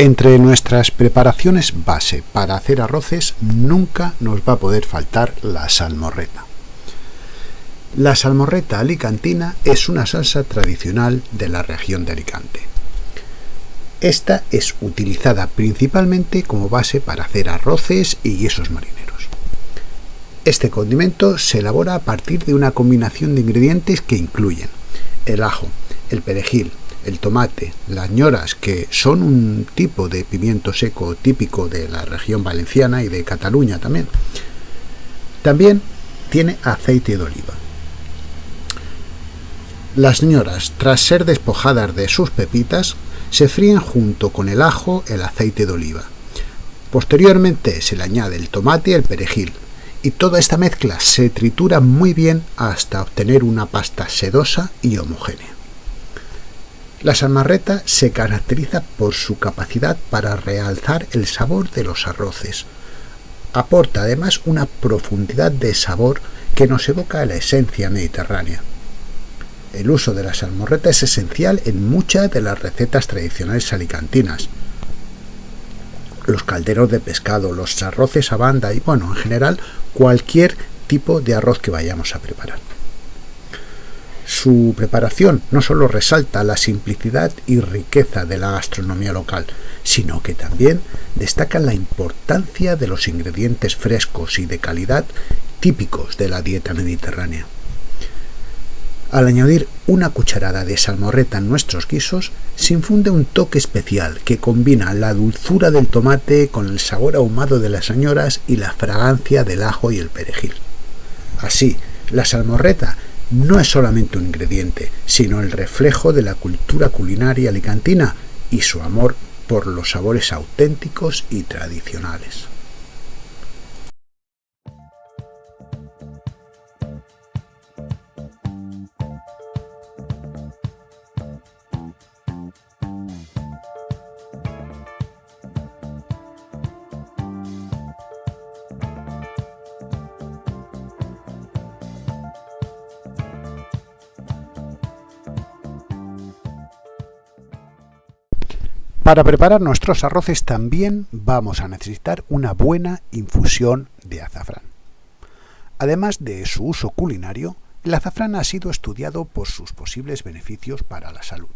Entre nuestras preparaciones base para hacer arroces nunca nos va a poder faltar la salmorreta. La salmorreta alicantina es una salsa tradicional de la región de Alicante. Esta es utilizada principalmente como base para hacer arroces y guisos marineros. Este condimento se elabora a partir de una combinación de ingredientes que incluyen el ajo, el perejil, el tomate, las ñoras, que son un tipo de pimiento seco típico de la región valenciana y de Cataluña también. También tiene aceite de oliva. Las ñoras, tras ser despojadas de sus pepitas, se fríen junto con el ajo, el aceite de oliva. Posteriormente se le añade el tomate y el perejil, y toda esta mezcla se tritura muy bien hasta obtener una pasta sedosa y homogénea. La salmorreta se caracteriza por su capacidad para realzar el sabor de los arroces. Aporta además una profundidad de sabor que nos evoca la esencia mediterránea. El uso de la salmorreta es esencial en muchas de las recetas tradicionales alicantinas. Los calderos de pescado, los arroces a banda y, en general, cualquier tipo de arroz que vayamos a preparar. Su preparación no solo resalta la simplicidad y riqueza de la gastronomía local, sino que también destaca la importancia de los ingredientes frescos y de calidad típicos de la dieta mediterránea. Al añadir una cucharada de salmorreta en nuestros guisos, se infunde un toque especial que combina la dulzura del tomate con el sabor ahumado de las ñoras y la fragancia del ajo y el perejil. Así, la salmorreta no es solamente un ingrediente, sino el reflejo de la cultura culinaria alicantina y su amor por los sabores auténticos y tradicionales. Para preparar nuestros arroces también vamos a necesitar una buena infusión de azafrán. Además de su uso culinario, el azafrán ha sido estudiado por sus posibles beneficios para la salud,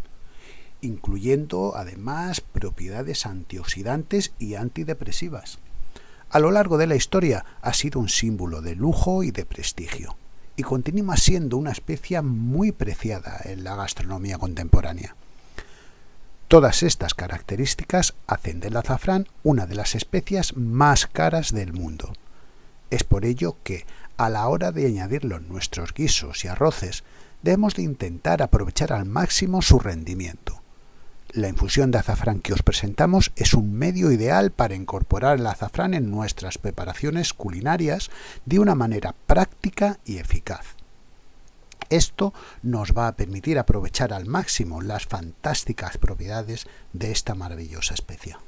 incluyendo además propiedades antioxidantes y antidepresivas. A lo largo de la historia ha sido un símbolo de lujo y de prestigio, y continúa siendo una especia muy preciada en la gastronomía contemporánea. Todas estas características hacen del azafrán una de las especias más caras del mundo. Es por ello que, a la hora de añadirlo en nuestros guisos y arroces, debemos de intentar aprovechar al máximo su rendimiento. La infusión de azafrán que os presentamos es un medio ideal para incorporar el azafrán en nuestras preparaciones culinarias de una manera práctica y eficaz. Esto nos va a permitir aprovechar al máximo las fantásticas propiedades de esta maravillosa especia.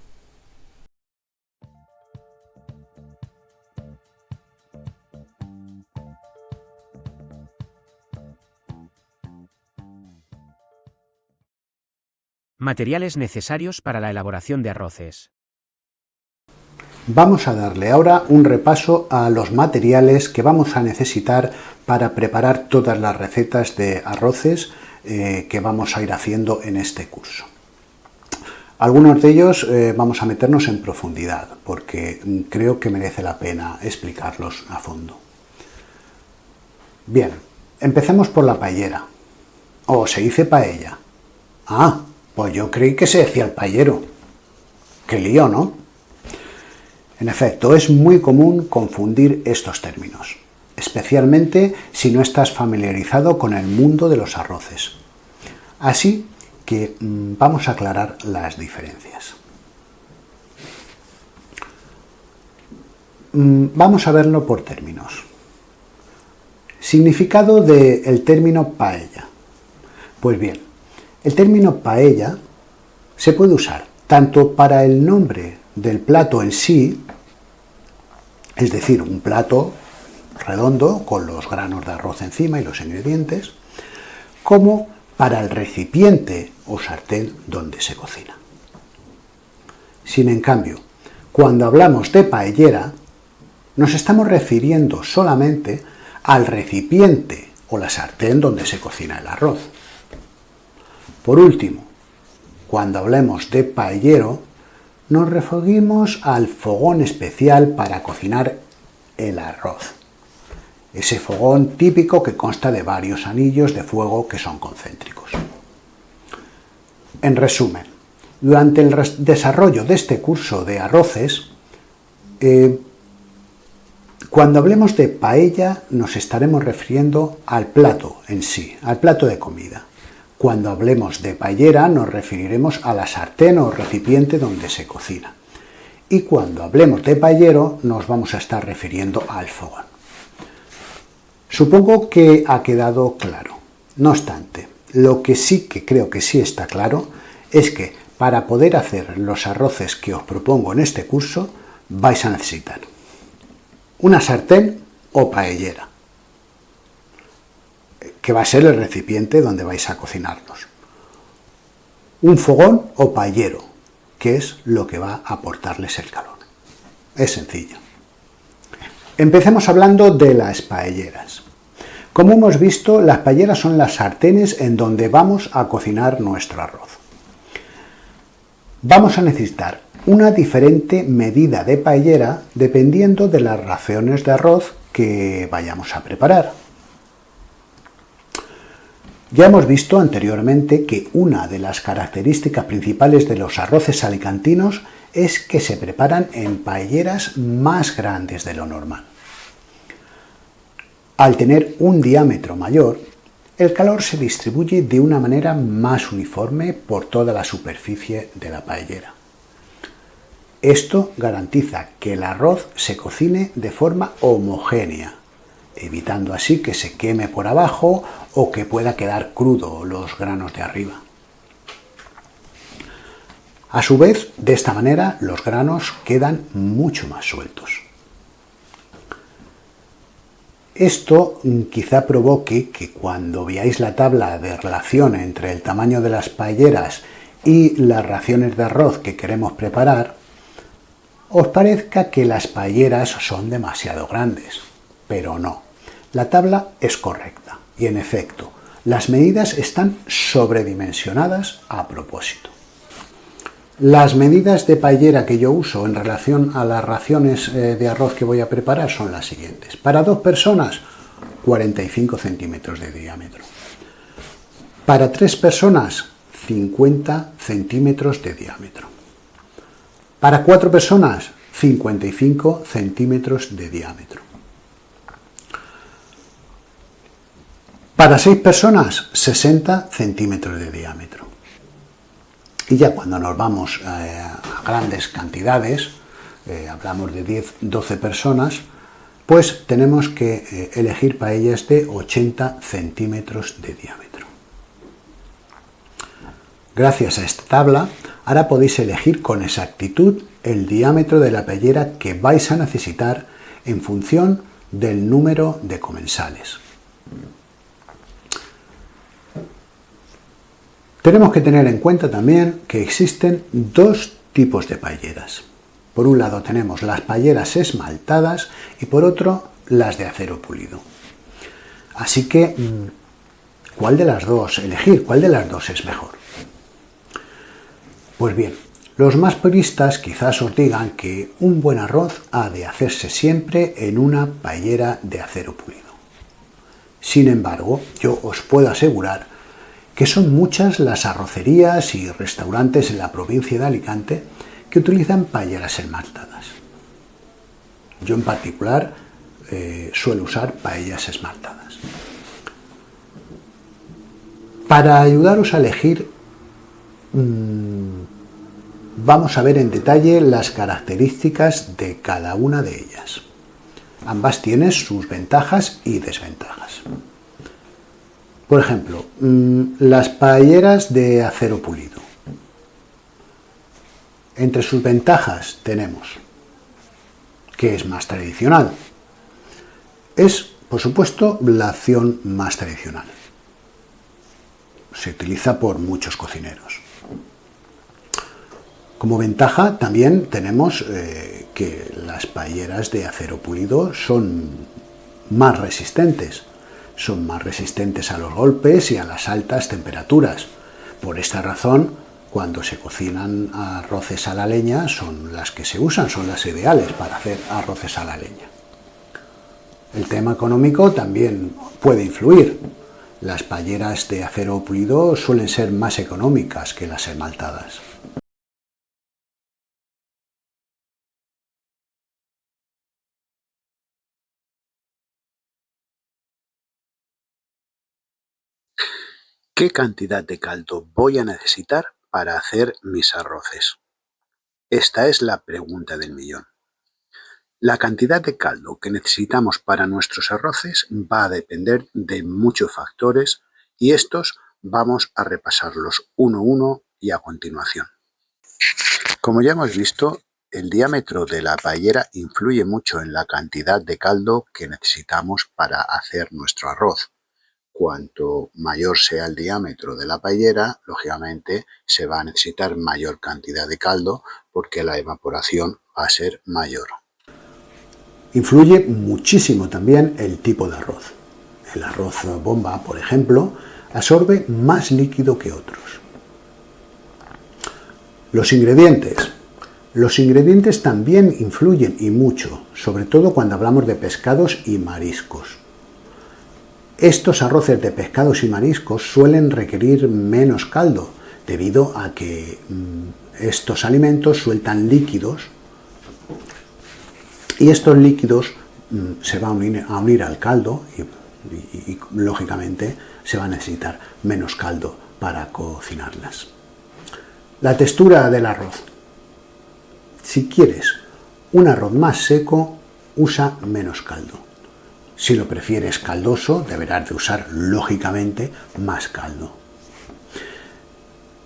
Materiales necesarios para la elaboración de arroces. Vamos a darle ahora un repaso a los materiales que vamos a necesitar para preparar todas las recetas de arroces que vamos a ir haciendo en este curso. Algunos de ellos vamos a meternos en profundidad porque creo que merece la pena explicarlos a fondo. Bien, empecemos por la paellera. ¿O se dice paella? Ah, pues yo creí que se decía el paellero. Qué lío, ¿no? En efecto, es muy común confundir estos términos, especialmente si no estás familiarizado con el mundo de los arroces. Así que vamos a aclarar las diferencias. Vamos a verlo por términos. Significado del término paella. Pues bien, el término paella se puede usar tanto para el nombre del plato en sí, es decir, un plato redondo con los granos de arroz encima y los ingredientes, como para el recipiente o sartén donde se cocina. Sin en cambio, cuando hablamos de paellera, nos estamos refiriendo solamente al recipiente o la sartén donde se cocina el arroz. Por último, cuando hablemos de paellero, nos referimos al fogón especial para cocinar el arroz. Ese fogón típico que consta de varios anillos de fuego que son concéntricos. En resumen, durante el desarrollo de este curso de arroces, cuando hablemos de paella nos estaremos refiriendo al plato en sí, al plato de comida. Cuando hablemos de paellera nos referiremos a la sartén o recipiente donde se cocina. Y cuando hablemos de paellero nos vamos a estar refiriendo al fogón. Supongo que ha quedado claro. No obstante, lo que sí que creo que sí está claro es que para poder hacer los arroces que os propongo en este curso vais a necesitar una sartén o paellera, que va a ser el recipiente donde vais a cocinarlos. Un fogón o paellero, que es lo que va a aportarles el calor. Es sencillo. Empecemos hablando de las paelleras. Como hemos visto, las paelleras son las sartenes en donde vamos a cocinar nuestro arroz. Vamos a necesitar una diferente medida de paellera dependiendo de las raciones de arroz que vayamos a preparar. Ya hemos visto anteriormente que una de las características principales de los arroces alicantinos es que se preparan en paelleras más grandes de lo normal. Al tener un diámetro mayor, el calor se distribuye de una manera más uniforme por toda la superficie de la paellera. Esto garantiza que el arroz se cocine de forma homogénea, evitando así que se queme por abajo o que pueda quedar crudo los granos de arriba. A su vez, de esta manera, los granos quedan mucho más sueltos. Esto quizá provoque que cuando veáis la tabla de relación entre el tamaño de las paelleras y las raciones de arroz que queremos preparar, os parezca que las paelleras son demasiado grandes, pero no. La tabla es correcta y, en efecto, las medidas están sobredimensionadas a propósito. Las medidas de paellera que yo uso en relación a las raciones de arroz que voy a preparar son las siguientes. Para 2 personas, 45 centímetros de diámetro. Para 3 personas, 50 centímetros de diámetro. Para 4 personas, 55 centímetros de diámetro. Para 6 personas, 60 centímetros de diámetro. Y ya cuando nos vamos a grandes cantidades, hablamos de 10-12 personas, pues tenemos que elegir paellas de 80 centímetros de diámetro. Gracias a esta tabla, ahora podéis elegir con exactitud el diámetro de la paellera que vais a necesitar en función del número de comensales. Tenemos que tener en cuenta también que existen 2 tipos de paelleras. Por un lado tenemos las paelleras esmaltadas y por otro las de acero pulido. Así que, ¿cuál de las dos elegir? ¿Cuál de las dos es mejor? Pues bien, los más puristas quizás os digan que un buen arroz ha de hacerse siempre en una paellera de acero pulido. Sin embargo, yo os puedo asegurar que son muchas las arrocerías y restaurantes en la provincia de Alicante que utilizan paelleras esmaltadas. Yo en particular suelo usar paellas esmaltadas. Para ayudaros a elegir, vamos a ver en detalle las características de cada una de ellas. Ambas tienen sus ventajas y desventajas. Por ejemplo, las paelleras de acero pulido. Entre sus ventajas tenemos que es más tradicional. Es, por supuesto, la opción más tradicional. Se utiliza por muchos cocineros. Como ventaja también tenemos que las paelleras de acero pulido son más resistentes a los golpes y a las altas temperaturas. Por esta razón, cuando se cocinan arroces a la leña, son las que se usan, son las ideales para hacer arroces a la leña. El tema económico también puede influir. Las paelleras de acero pulido suelen ser más económicas que las esmaltadas. ¿Qué cantidad de caldo voy a necesitar para hacer mis arroces? Esta es la pregunta del millón. La cantidad de caldo que necesitamos para nuestros arroces va a depender de muchos factores y estos vamos a repasarlos uno a uno y a continuación. Como ya hemos visto, el diámetro de la paellera influye mucho en la cantidad de caldo que necesitamos para hacer nuestro arroz. Cuanto mayor sea el diámetro de la paellera, lógicamente se va a necesitar mayor cantidad de caldo porque la evaporación va a ser mayor. Influye muchísimo también el tipo de arroz. El arroz bomba, por ejemplo, absorbe más líquido que otros. Los ingredientes. Los ingredientes también influyen y mucho, sobre todo cuando hablamos de pescados y mariscos. Estos arroces de pescados y mariscos suelen requerir menos caldo, debido a que estos alimentos sueltan líquidos y estos líquidos se van a unir al caldo y lógicamente se va a necesitar menos caldo para cocinarlas. La textura del arroz. Si quieres un arroz más seco, usa menos caldo. Si lo prefieres caldoso, deberás de usar, lógicamente, más caldo.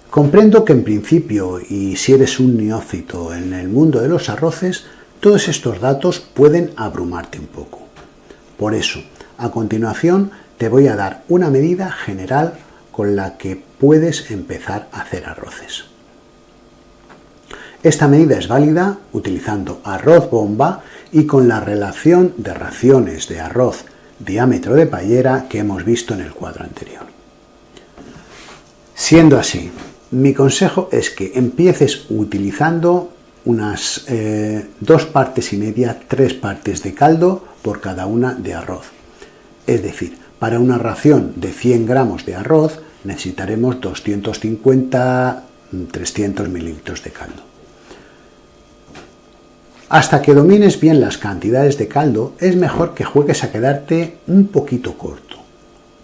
Comprendo que en principio, y si eres un neófito en el mundo de los arroces, todos estos datos pueden abrumarte un poco. Por eso, a continuación, te voy a dar una medida general con la que puedes empezar a hacer arroces. Esta medida es válida utilizando arroz bomba y con la relación de raciones de arroz diámetro de paellera que hemos visto en el cuadro anterior. Siendo así, mi consejo es que empieces utilizando unas 2 partes y media, 3 partes de caldo por cada una de arroz. Es decir, para una ración de 100 gramos de arroz necesitaremos 250-300 mililitros de caldo. Hasta que domines bien las cantidades de caldo, es mejor que juegues a quedarte un poquito corto.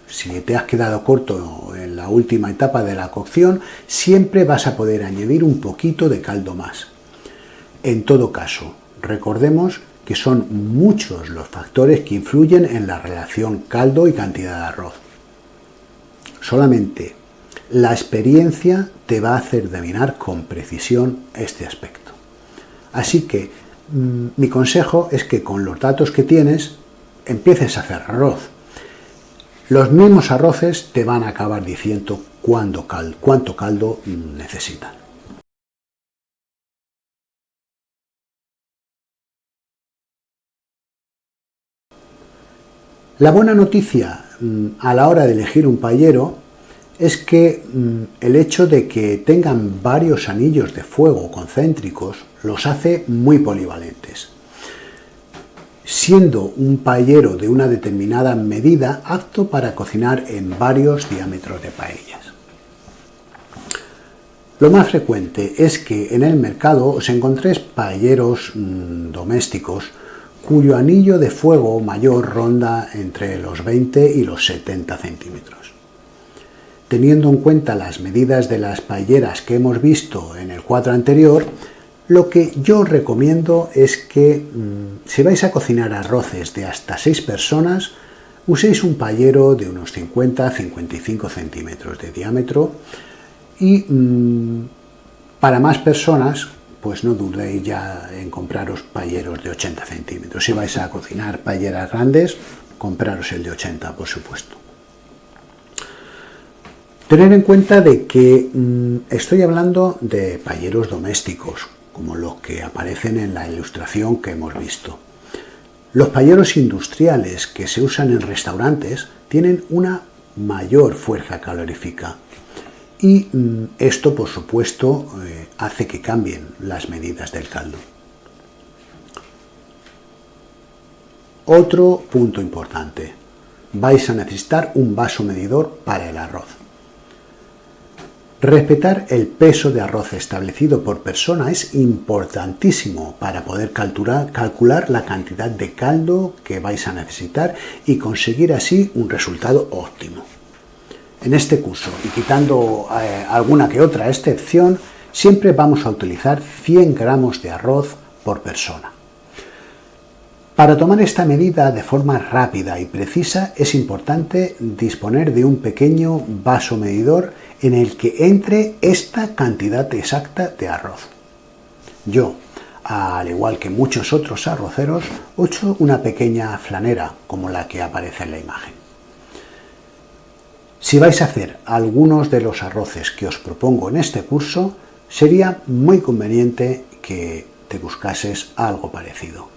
Si te has quedado corto en la última etapa de la cocción, siempre vas a poder añadir un poquito de caldo más. En todo caso, recordemos que son muchos los factores que influyen en la relación caldo y cantidad de arroz. Solamente la experiencia te va a hacer dominar con precisión este aspecto. Así que mi consejo es que con los datos que tienes empieces a hacer arroz. Los mismos arroces te van a acabar diciendo cuánto caldo necesitan. La buena noticia a la hora de elegir un paellero es que el hecho de que tengan varios anillos de fuego concéntricos los hace muy polivalentes, siendo un paellero de una determinada medida apto para cocinar en varios diámetros de paellas. Lo más frecuente es que en el mercado os encontréis paelleros domésticos cuyo anillo de fuego mayor ronda entre los 20 y los 70 centímetros. Teniendo en cuenta las medidas de las paelleras que hemos visto en el cuadro anterior, lo que yo os recomiendo es que si vais a cocinar arroces de hasta 6 personas, uséis un paellero de unos 50-55 centímetros de diámetro y para más personas, pues no dudéis ya en compraros paelleros de 80 centímetros. Si vais a cocinar paelleras grandes, compraros el de 80, por supuesto. Tener en cuenta de que estoy hablando de payeros domésticos, como los que aparecen en la ilustración que hemos visto. Los payeros industriales que se usan en restaurantes tienen una mayor fuerza calorífica y esto, por supuesto, hace que cambien las medidas del caldo. Otro punto importante: vais a necesitar un vaso medidor para el arroz. Respetar el peso de arroz establecido por persona es importantísimo para poder calcular la cantidad de caldo que vais a necesitar y conseguir así un resultado óptimo. En este curso, y quitando alguna que otra excepción, siempre vamos a utilizar 100 gramos de arroz por persona. Para tomar esta medida de forma rápida y precisa es importante disponer de un pequeño vaso medidor en el que entre esta cantidad exacta de arroz. Yo, al igual que muchos otros arroceros, uso una pequeña flanera como la que aparece en la imagen. Si vais a hacer algunos de los arroces que os propongo en este curso, sería muy conveniente que te buscases algo parecido.